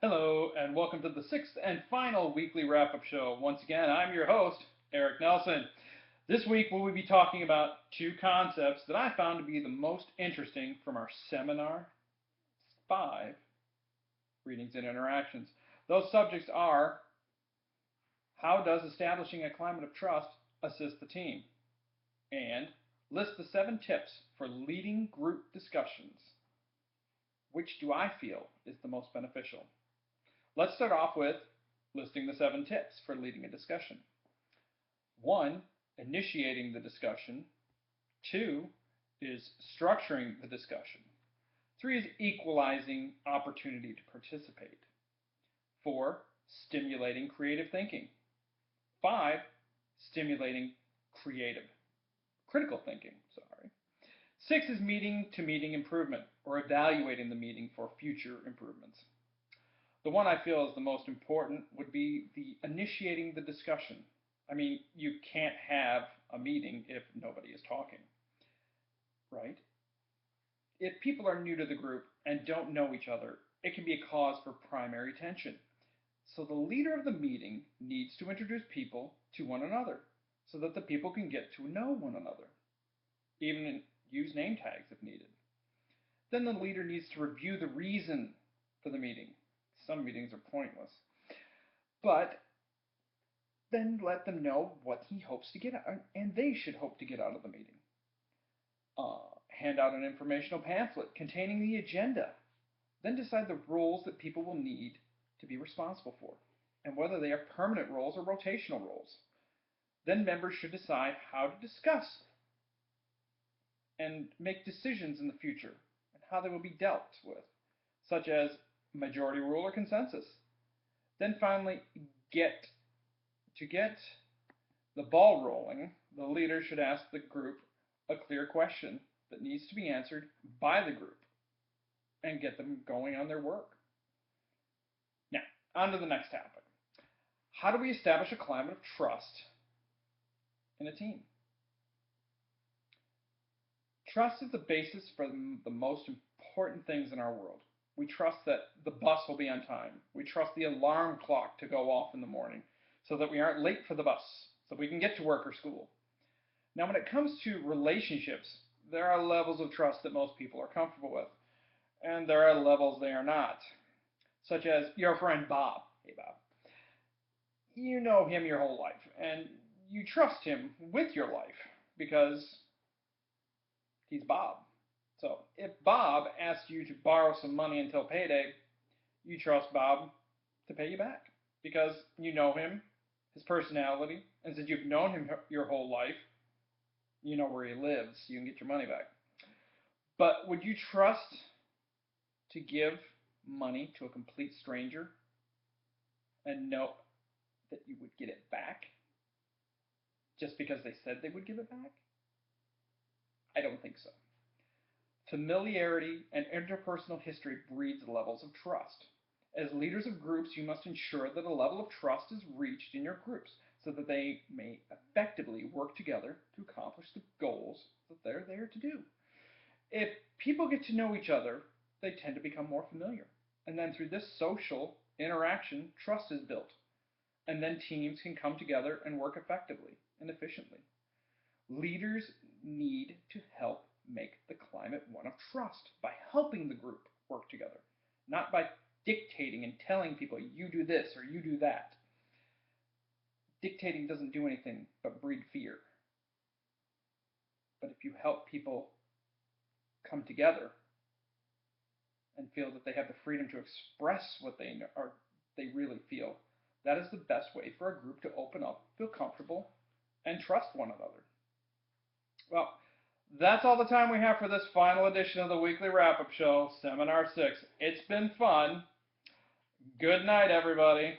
Hello, and welcome to the sixth and final weekly wrap up show. Once again, I'm your host, Eric Nelson. This week, we will be talking about two concepts that I found to be the most interesting from our seminar 5 Readings and Interactions. Those subjects are: how does establishing a climate of trust assist the team? And list the 7 tips for leading group discussions. Which do I feel is the most beneficial? Let's start off with listing the 7 tips for leading a discussion. 1, initiating the discussion. 2 is structuring the discussion. 3 is equalizing opportunity to participate. 4, stimulating creative thinking. 5, stimulating critical thinking. 6 is meeting to meeting improvement, or evaluating the meeting for future improvements. The one I feel is the most important would be the initiating the discussion. I mean, you can't have a meeting if nobody is talking, right? If people are new to the group and don't know each other, it can be a cause for primary tension. So the leader of the meeting needs to introduce people to one another so that the people can get to know one another, even use name tags if needed. Then the leader needs to review the reason for the meeting. Some meetings are pointless. But then let them know what he hopes to get out, and they should hope to get out of the meeting. Hand out an informational pamphlet containing the agenda. Then decide the roles that people will need to be responsible for, and whether they are permanent roles or rotational roles. Then members should decide how to discuss and make decisions in the future, and how they will be dealt with, such as majority rule or consensus. Then finally, get the ball rolling, the leader should ask the group a clear question that needs to be answered by the group and get them going on their work. Now, on to the next topic. How do we establish a climate of trust in a team? Trust is the basis for the most important things in our world. We trust that the bus will be on time. We trust the alarm clock to go off in the morning so that we aren't late for the bus, so we can get to work or school. Now, when it comes to relationships, there are levels of trust that most people are comfortable with, and there are levels they are not, such as your friend Bob. Hey, Bob. You know him your whole life, and you trust him with your life because he's Bob. So if Bob asks you to borrow some money until payday, you trust Bob to pay you back because you know him, his personality, and since you've known him your whole life, you know where he lives, so you can get your money back. But would you trust to give money to a complete stranger and know that you would get it back just because they said they would give it back? I don't think so. Familiarity and interpersonal history breeds levels of trust. As leaders of groups, you must ensure that a level of trust is reached in your groups so that they may effectively work together to accomplish the goals that they're there to do. If people get to know each other, they tend to become more familiar. And then through this social interaction, trust is built. And then teams can come together and work effectively and efficiently. Leaders need to help make the climate one of trust by helping the group work together, not by dictating and telling people you do this or you do that. Dictating doesn't do anything but breed fear. But if you help people come together and feel that they have the freedom to express what they really feel, that is the best way for a group to open up, feel comfortable, and trust one another. Well, that's all the time we have for this final edition of the weekly wrap-up show, Seminar 6. It's been fun. Good night, everybody.